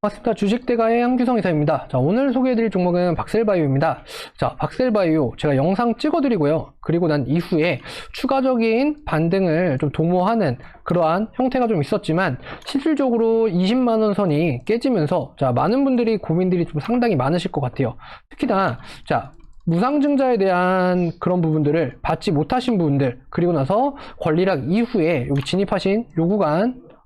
반갑습니다. 주식대가의 한규성 이사입니다. 자, 오늘 소개해드릴 종목은 박셀바이오입니다. 자, 박셀바이오 제가 영상 찍어드리고요. 그리고 난 이후에 추가적인 반등을 좀 도모하는 그러한 형태가 좀 있었지만 실질적으로 20만원 선이 깨지면서 자, 많은 분들이 고민들이 좀 상당히 많으실 것 같아요. 특히나 자, 무상증자에 대한 그런 부분들을 받지 못하신 분들, 그리고 나서 권리락 이후에 여기 진입하신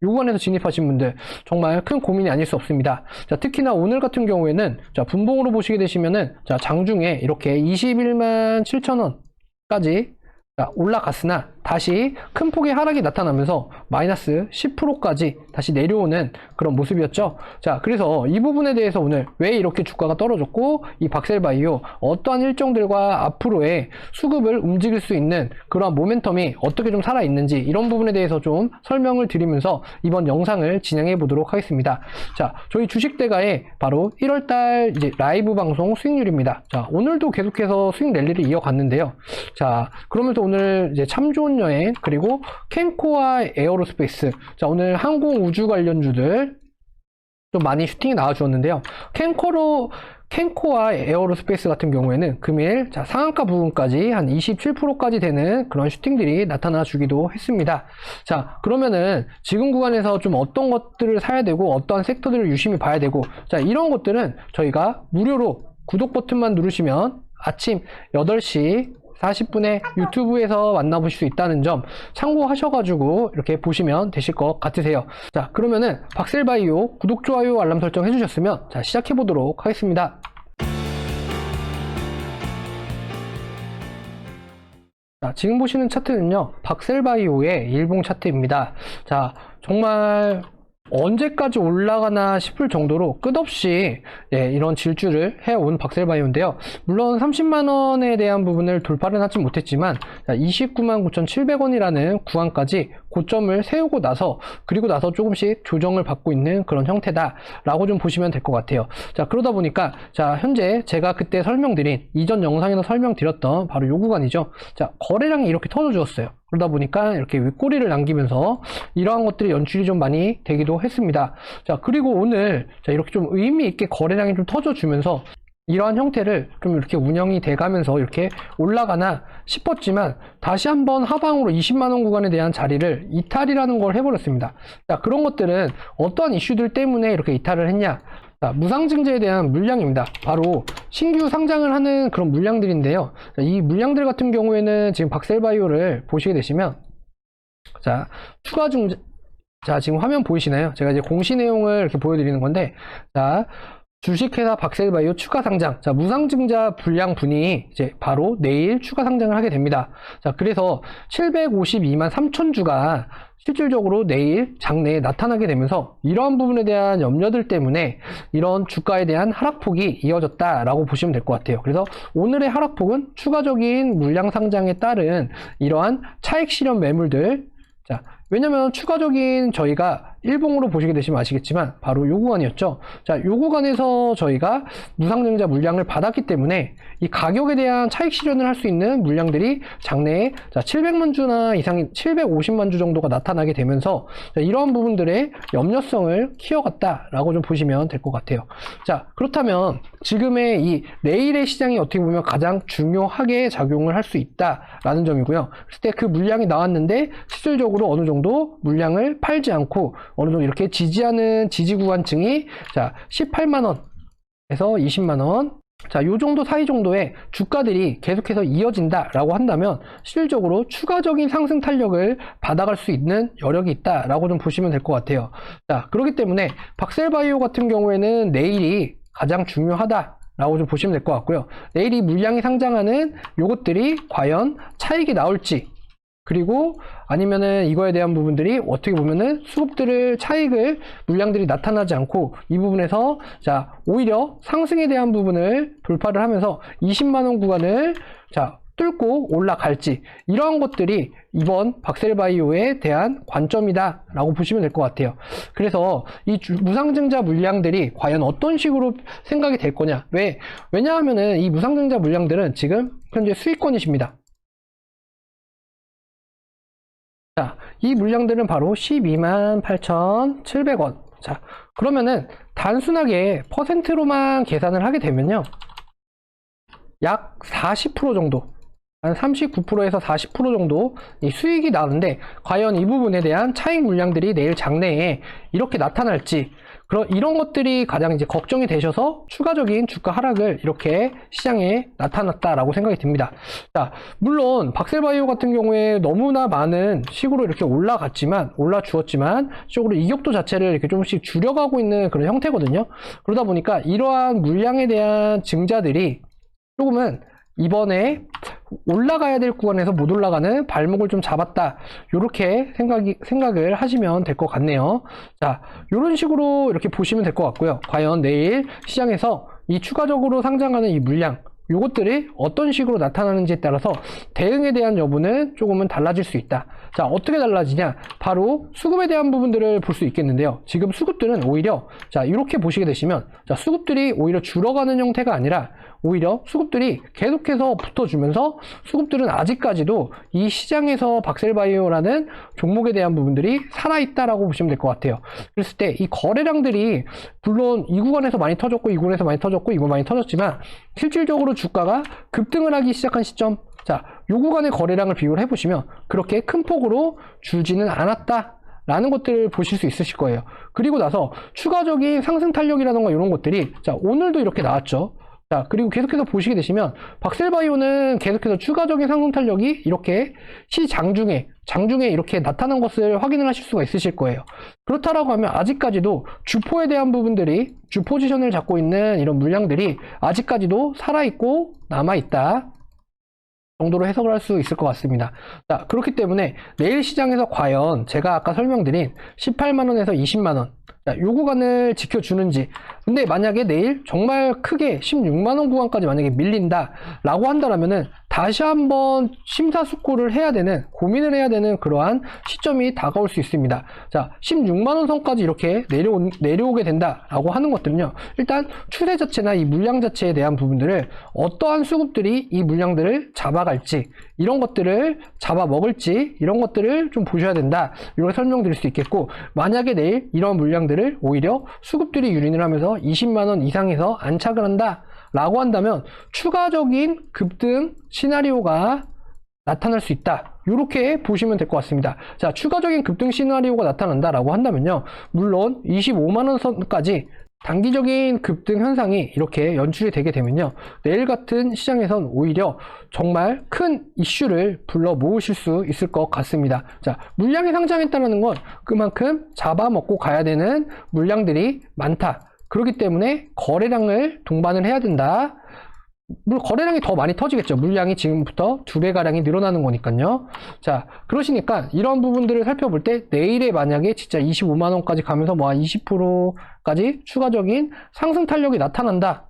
요구간에서 진입하신 분들 정말 큰 고민이 아닐 수 없습니다. 자, 특히나 오늘 같은 경우에는 자, 분봉으로 보시게 되시면은 자, 장중에 이렇게 21만 7천원까지 올라갔으나 다시 큰 폭의 하락이 나타나면서 마이너스 10%까지 다시 내려오는 그런 모습이었죠. 자, 그래서 이 부분에 대해서 오늘 왜 이렇게 주가가 떨어졌고 이 박셀바이오 어떠한 일정들과 앞으로의 수급을 움직일 수 있는 그러한 모멘텀이 어떻게 좀 살아있는지 이런 부분에 대해서 좀 설명을 드리면서 이번 영상을 진행해 보도록 하겠습니다. 자, 저희 주식대가의 바로 1월달 이제 라이브 방송 수익률입니다. 자, 오늘도 계속해서 수익 랠리를 이어갔는데요. 자, 그러면서 오늘 이제 참 좋은 여행 그리고 캔코와 에어로스페이스 자, 오늘 항공 우주 관련주들 좀 많이 슈팅이 나와주었는데요. 캔코와 에어로스페이스 같은 경우에는 금일 자, 상한가 부분까지 한 27%까지 되는 그런 슈팅들이 나타나 주기도 했습니다. 자, 그러면은 지금 구간에서 좀 어떤 것들을 사야 되고 어떠한 섹터들을 유심히 봐야 되고 자, 이런 것들은 저희가 무료로 구독 버튼만 누르시면 아침 8시 40분에 유튜브에서 만나보실 수 있다는 점 참고하셔가지고 이렇게 보시면 되실 것 같으세요. 자, 그러면은 박셀바이오 구독, 좋아요, 알람 설정 해주셨으면 자, 시작해보도록 하겠습니다. 자, 지금 보시는 차트는요, 박셀바이오의 일봉 차트입니다. 자, 정말 언제까지 올라가나 싶을 정도로 끝없이 이런 질주를 해온 박셀바이오인데요. 물론 30만원에 대한 부분을 돌파는 하지 못했지만 29만 9,700원이라는 구간까지 고점을 세우고 나서 그리고 나서 조금씩 조정을 받고 있는 그런 형태다 라고 좀 보시면 될 것 같아요. 자, 그러다 보니까 자, 현재 제가 그때 설명드린 이전 영상에서 설명드렸던 바로 요 구간이죠. 자, 거래량이 이렇게 터져 주었어요. 그러다 보니까 이렇게 윗꼬리를 남기면서 이러한 것들이 연출이 좀 많이 되기도 했습니다. 자, 그리고 오늘 자, 이렇게 좀 의미 있게 거래량이 좀 터져주면서 이러한 형태를 좀 이렇게 운영이 돼가면서 이렇게 올라가나 싶었지만 다시 한번 하방으로 20만원 구간에 대한 자리를 이탈이라는 걸 해버렸습니다. 자, 그런 것들은 어떠한 이슈들 때문에 이렇게 이탈을 했냐? 자, 무상증자에 대한 물량입니다. 바로 신규 상장을 하는 그런 물량들인데요. 자, 이 물량들 같은 경우에는 지금 박셀바이오를 보시게 되시면 자, 자, 지금 화면 보이시나요? 제가 이제 공시 내용을 이렇게 보여드리는 건데 자, 주식회사 박셀바이오 추가 상장. 자, 무상증자 분량분이 이제 바로 내일 추가 상장을 하게 됩니다. 자, 그래서 752만 3천 주가 실질적으로 내일 장내에 나타나게 되면서 이러한 부분에 대한 염려들 때문에 이런 주가에 대한 하락폭이 이어졌다라고 보시면 될 것 같아요. 그래서 오늘의 하락폭은 추가적인 물량 상장에 따른 이러한 차익 실현 매물들 자, 왜냐면 추가적인 저희가 일봉으로 보시게 되시면 아시겠지만 바로 요 구간이었죠. 자, 요 구간에서 저희가 무상증자 물량을 받았기 때문에 이 가격에 대한 차익 실현을 할 수 있는 물량들이 장내에 자, 700만 주나 이상인 750만 주 정도가 나타나게 되면서 자, 이러한 부분들의 염려성을 키워갔다라고 좀 보시면 될 것 같아요. 자, 그렇다면 지금의 이 내일의 시장이 어떻게 보면 가장 중요하게 작용을 할 수 있다라는 점이고요. 그때 그 물량이 나왔는데 실질적으로 어느 정도 물량을 팔지 않고 어느 정도 이렇게 지지하는 지지 구간층이 자, 18만원에서 20만원 자, 요 정도 사이 정도의 주가들이 계속해서 이어진다라고 한다면 실질적으로 추가적인 상승 탄력을 받아갈 수 있는 여력이 있다라고 좀 보시면 될 것 같아요. 자, 그렇기 때문에 박셀바이오 같은 경우에는 내일이 가장 중요하다라고 좀 보시면 될 것 같고요. 내일이 물량이 상장하는 요것들이 과연 차익이 나올지 그리고 아니면은 이거에 대한 부분들이 어떻게 보면은 수급들을 차익을 물량들이 나타나지 않고 이 부분에서 자, 오히려 상승에 대한 부분을 돌파를 하면서 20만원 구간을 자, 뚫고 올라갈지 이러한 것들이 이번 박셀바이오에 대한 관점이다 라고 보시면 될 것 같아요. 그래서 이 무상증자 물량들이 과연 어떤 식으로 생각이 될 거냐. 왜냐하면은 이 무상증자 물량들은 지금 현재 수익권이십니다. 자, 이 물량들은 바로 128,700원 자, 그러면은 단순하게 퍼센트로만 계산을 하게 되면요. 약 40% 정도, 한 39%에서 40% 정도 이 수익이 나는데, 과연 이 부분에 대한 차익 물량들이 내일 장내에 이렇게 나타날지, 이런 것들이 가장 이제 걱정이 되셔서 추가적인 주가 하락을 이렇게 시장에 나타났다라고 생각이 듭니다. 자, 물론 박셀바이오 같은 경우에 너무나 많은 식으로 이렇게 올라주었지만 쪽으로 이격도 자체를 이렇게 조금씩 줄여가고 있는 그런 형태거든요. 그러다 보니까 이러한 물량에 대한 증자들이 조금은 이번에 올라가야 될 구간에서 못 올라가는 발목을 좀 잡았다, 요렇게 생각을 하시면 될 것 같네요. 자, 요런 식으로 이렇게 보시면 될 것 같고요. 과연 내일 시장에서 이 추가적으로 상장하는 이 물량, 요것들이 어떤 식으로 나타나는지에 따라서 대응에 대한 여부는 조금은 달라질 수 있다. 자, 어떻게 달라지냐? 바로 수급에 대한 부분들을 볼 수 있겠는데요. 지금 수급들은 오히려, 자, 이렇게 보시게 되시면, 자, 수급들이 오히려 줄어가는 형태가 아니라 오히려 수급들이 계속해서 붙어주면서, 수급들은 아직까지도 이 시장에서 박셀바이오라는 종목에 대한 부분들이 살아있다라고 보시면 될 것 같아요. 그랬을 때 이 거래량들이 물론 이 구간에서 많이 터졌고, 이 구간에서 많이 터졌고, 이거 많이 터졌지만, 실질적으로 주가가 급등을 하기 시작한 시점, 자, 요 구간의 거래량을 비교를 해보시면 그렇게 큰 폭으로 줄지는 않았다 라는 것들을 보실 수 있으실 거예요. 그리고 나서 추가적인 상승 탄력이라던가 이런 것들이, 자, 오늘도 이렇게 나왔죠. 자, 그리고 계속해서 보시게 되시면 박셀바이오는 계속해서 추가적인 상승 탄력이 이렇게 장중에 이렇게 나타난 것을 확인을 하실 수가 있으실 거예요. 그렇다라고 하면 아직까지도 주포에 대한 부분들이, 주 포지션을 잡고 있는 이런 물량들이 아직까지도 살아있고 남아있다 정도로 해석을 할 수 있을 것 같습니다. 자, 그렇기 때문에 내일 시장에서 과연 제가 아까 설명드린 18만원에서 20만원, 자, 요 구간을 지켜주는지, 근데 만약에 내일 정말 크게 16만원 구간까지 만약에 밀린다 라고 한다면은 다시 한번 심사숙고를 해야 되는, 고민을 해야 되는 그러한 시점이 다가올 수 있습니다. 자, 16만원 선까지 이렇게 내려오게 된다라고 하는 것들은요, 일단 추세 자체나 이 물량 자체에 대한 부분들을 어떠한 수급들이 이 물량들을 잡아갈지, 이런 것들을 잡아먹을지, 이런 것들을 좀 보셔야 된다, 이렇게 설명드릴 수 있겠고, 만약에 내일 이런 물량들을 오히려 수급들이 유린을 하면서 20만원 이상에서 안착을 한다 라고 한다면 추가적인 급등 시나리오가 나타날 수 있다, 이렇게 보시면 될 것 같습니다. 자, 추가적인 급등 시나리오가 나타난다 라고 한다면요, 물론 25만원 선까지 단기적인 급등 현상이 이렇게 연출이 되게 되면요, 내일 같은 시장에선 오히려 정말 큰 이슈를 불러 모으실 수 있을 것 같습니다. 자, 물량이 상장했다는 건 그만큼 잡아먹고 가야 되는 물량들이 많다, 그렇기 때문에 거래량을 동반을 해야 된다. 물론 거래량이 더 많이 터지겠죠. 물량이 지금부터 2배가량이 늘어나는 거니까요. 자, 그러시니까 이런 부분들을 살펴볼 때 내일에 만약에 진짜 25만원까지 가면서 뭐 한 20%까지 추가적인 상승 탄력이 나타난다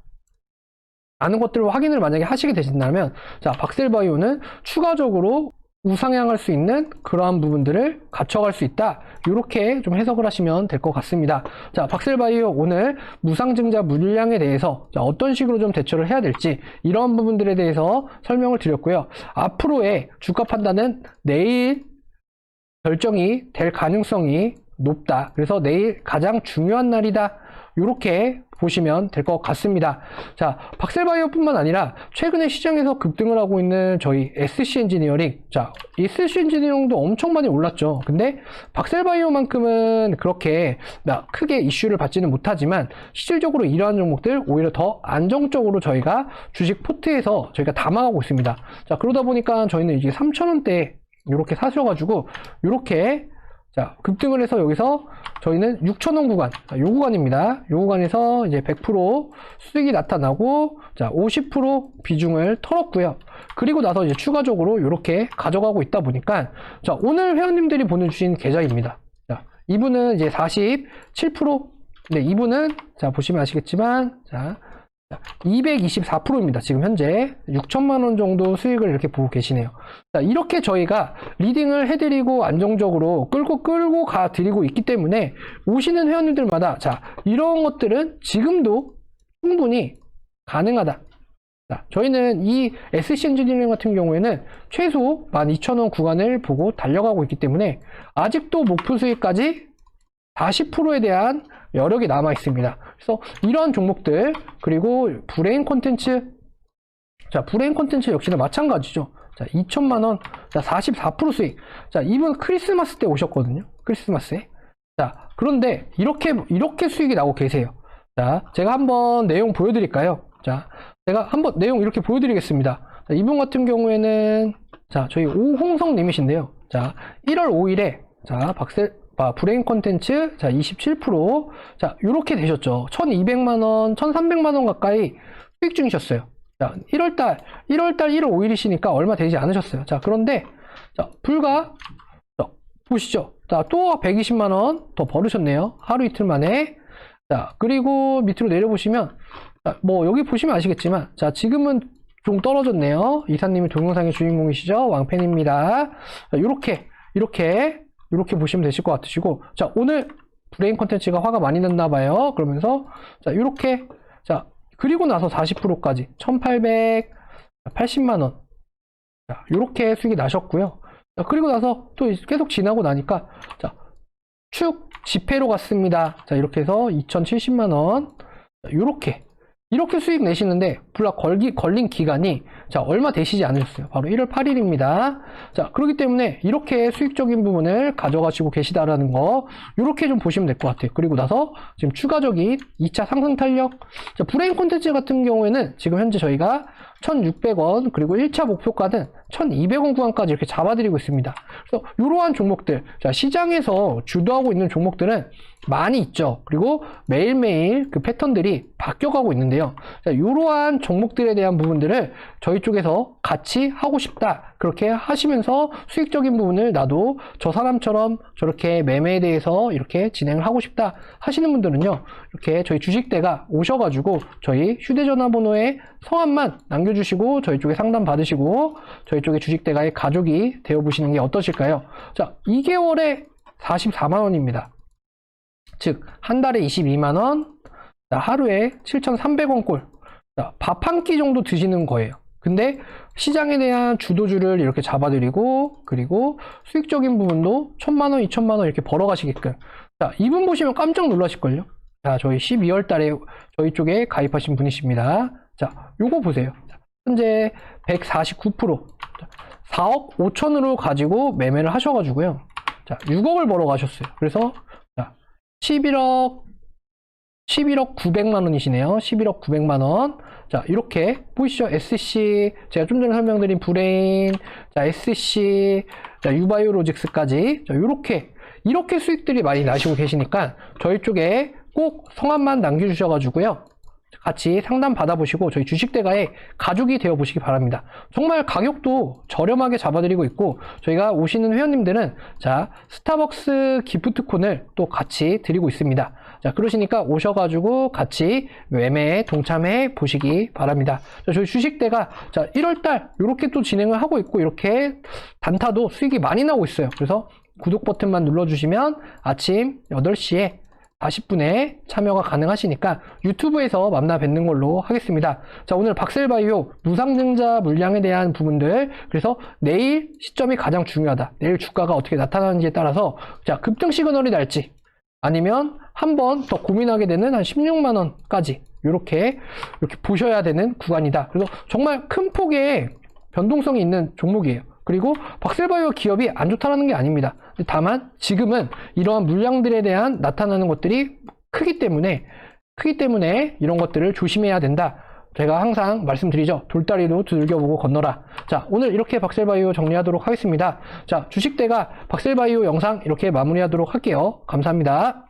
라는 것들을 확인을 만약에 하시게 되신다면, 자, 박셀바이오는 추가적으로 우상향할 수 있는 그러한 부분들을 갖춰갈 수 있다, 이렇게 좀 해석을 하시면 될 것 같습니다. 자, 박셀바이오 오늘 무상증자 물량에 대해서 어떤 식으로 좀 대처를 해야 될지, 이런 부분들에 대해서 설명을 드렸고요. 앞으로의 주가 판단은 내일 결정이 될 가능성이 높다, 그래서 내일 가장 중요한 날이다, 이렇게 보시면 될 것 같습니다. 자, 박셀바이오 뿐만 아니라 최근에 시장에서 급등을 하고 있는 저희 SC 엔지니어링, 자, SC 엔지니어링도 엄청 많이 올랐죠. 근데 박셀바이오만큼은 그렇게 크게 이슈를 받지는 못하지만, 실질적으로 이러한 종목들 오히려 더 안정적으로 저희가 주식 포트에서 저희가 담아가고 있습니다. 자, 그러다 보니까 저희는 이제 3,000원대 이렇게 사셔가지고 이렇게, 자, 급등을 해서 여기서 저희는 6,000원 구간, 요 구간입니다. 요 구간에서 이제 100% 수익이 나타나고, 자, 50% 비중을 털었고요. 그리고 나서 이제 추가적으로 이렇게 가져가고 있다 보니까, 자, 오늘 회원님들이 보내주신 계좌입니다. 자, 이분은 이제 47%, 네, 이분은, 자, 보시면 아시겠지만, 자, 224%입니다. 지금 현재 6천만원 정도 수익을 이렇게 보고 계시네요. 자, 이렇게 저희가 리딩을 해드리고 안정적으로 끌고 가 드리고 있기 때문에 오시는 회원님들마다, 자, 이런 것들은 지금도 충분히 가능하다. 자, 저희는 이 SC 엔지니어링 같은 경우에는 최소 12,000원 구간을 보고 달려가고 있기 때문에 아직도 목표 수익까지 40%에 대한 여력이 남아 있습니다. 그래서 이러한 종목들, 그리고 브레인 콘텐츠, 자, 브레인 콘텐츠 역시나 마찬가지죠. 자, 2천만 원, 자, 44% 수익. 자, 이분 크리스마스 때 오셨거든요. 크리스마스에. 자, 그런데 이렇게 수익이 나고 계세요. 자, 제가 한번 내용 보여드릴까요? 자, 제가 한번 내용 이렇게 보여드리겠습니다. 자, 이분 같은 경우에는, 자, 저희 오홍성 님이신데요. 자, 1월 5일에, 자, 브레인 콘텐츠, 자, 27%. 자, 요렇게 되셨죠. 1200만원, 1300만원 가까이 수익 중이셨어요. 자, 1월 5일이시니까 얼마 되지 않으셨어요. 자, 그런데, 자, 불과, 자, 보시죠. 자, 또 120만원 더 벌으셨네요. 하루 이틀 만에. 자, 그리고 밑으로 내려보시면, 자, 뭐, 여기 보시면 아시겠지만, 자, 지금은 좀 떨어졌네요. 이사님이 동영상의 주인공이시죠? 왕팬입니다. 자, 이렇게 보시면 되실 것 같으시고, 자, 오늘 브레인 콘텐츠가 화가 많이 났나봐요. 그러면서, 자, 자, 그리고 나서 40%까지 1880만원. 자, 요렇게 수익이 나셨고요. 자, 그리고 나서 또 계속 지나고 나니까, 자, 축 지폐로 갔습니다. 자, 이렇게 해서 2070만원. 이렇게 수익 내시는데, 불과 걸린 기간이, 자, 얼마 되시지 않으셨어요. 바로 1월 8일입니다. 자, 그렇기 때문에 이렇게 수익적인 부분을 가져가시고 계시다라는 거, 이렇게 좀 보시면 될 것 같아요. 그리고 나서 지금 추가적인 2차 상승 탄력. 자, 브레인 콘텐츠 같은 경우에는 지금 현재 저희가 1600원, 그리고 1차 목표가는 1200원 구간까지 이렇게 잡아드리고 있습니다. 그래서 이러한 종목들, 자, 시장에서 주도하고 있는 종목들은 많이 있죠. 그리고 매일매일 그 패턴들이 바뀌어가고 있는데요. 자, 이러한 종목들에 대한 부분들을 저희 쪽에서 같이 하고 싶다. 그렇게 하시면서 수익적인 부분을 나도 저 사람처럼 저렇게 매매에 대해서 이렇게 진행을 하고 싶다 하시는 분들은요, 이렇게 저희 주식대가 오셔가지고 저희 휴대전화 번호에 성함만 남겨주시고 저희 쪽에 상담 받으시고 저희 쪽에 주식대가의 가족이 되어보시는 게 어떠실까요? 자, 2개월에 44만원입니다. 즉, 한 달에 22만원, 하루에 7,300원 꼴. 밥 한 끼 정도 드시는 거예요. 근데 시장에 대한 주도주를 이렇게 잡아드리고, 그리고 수익적인 부분도 1,000만원, 2,000만원 이렇게 벌어가시게끔. 자, 이분 보시면 깜짝 놀라실걸요? 자, 저희 12월 달에 저희 쪽에 가입하신 분이십니다. 자, 요거 보세요. 현재 149%. 4억 5천으로 가지고 매매를 하셔가지고요. 자, 6억을 벌어가셨어요. 그래서, 자, 11억 900만 원이시네요. 11억 900만 원. 자, 이렇게 보이시죠? SC, 제가 좀 전에 설명드린 브레인, 자, SC, 자, 유바이오로직스까지. 자, 이렇게 수익들이 많이 나시고 계시니까 저희 쪽에 꼭 성함만 남겨주셔가지고요. 같이 상담 받아보시고 저희 주식대가의 가족이 되어보시기 바랍니다. 정말 가격도 저렴하게 잡아드리고 있고, 저희가 오시는 회원님들은, 자, 스타벅스 기프트콘을 또 같이 드리고 있습니다. 자, 그러시니까 오셔가지고 같이 매매에 동참해 보시기 바랍니다. 자, 저희 주식대가, 자, 1월달 이렇게 또 진행을 하고 있고, 이렇게 단타도 수익이 많이 나고 있어요. 그래서 구독 버튼만 눌러주시면 아침 8시에 40분에 참여가 가능하시니까 유튜브에서 만나 뵙는 걸로 하겠습니다. 자, 오늘 박셀바이오 무상증자 물량에 대한 부분들, 그래서 내일 시점이 가장 중요하다. 내일 주가가 어떻게 나타나는지에 따라서, 자, 급등 시그널이 날지 아니면 한 번 더 고민하게 되는 한 16만원까지 이렇게 보셔야 되는 구간이다. 그래서 정말 큰 폭의 변동성이 있는 종목이에요. 그리고 박셀바이오 기업이 안 좋다라는 게 아닙니다. 다만 지금은 이러한 물량들에 대한 나타나는 것들이 크기 때문에 이런 것들을 조심해야 된다. 제가 항상 말씀드리죠. 돌다리도 두들겨보고 건너라. 자, 오늘 이렇게 박셀바이오 정리하도록 하겠습니다. 자, 주식대가 박셀바이오 영상 이렇게 마무리하도록 할게요. 감사합니다.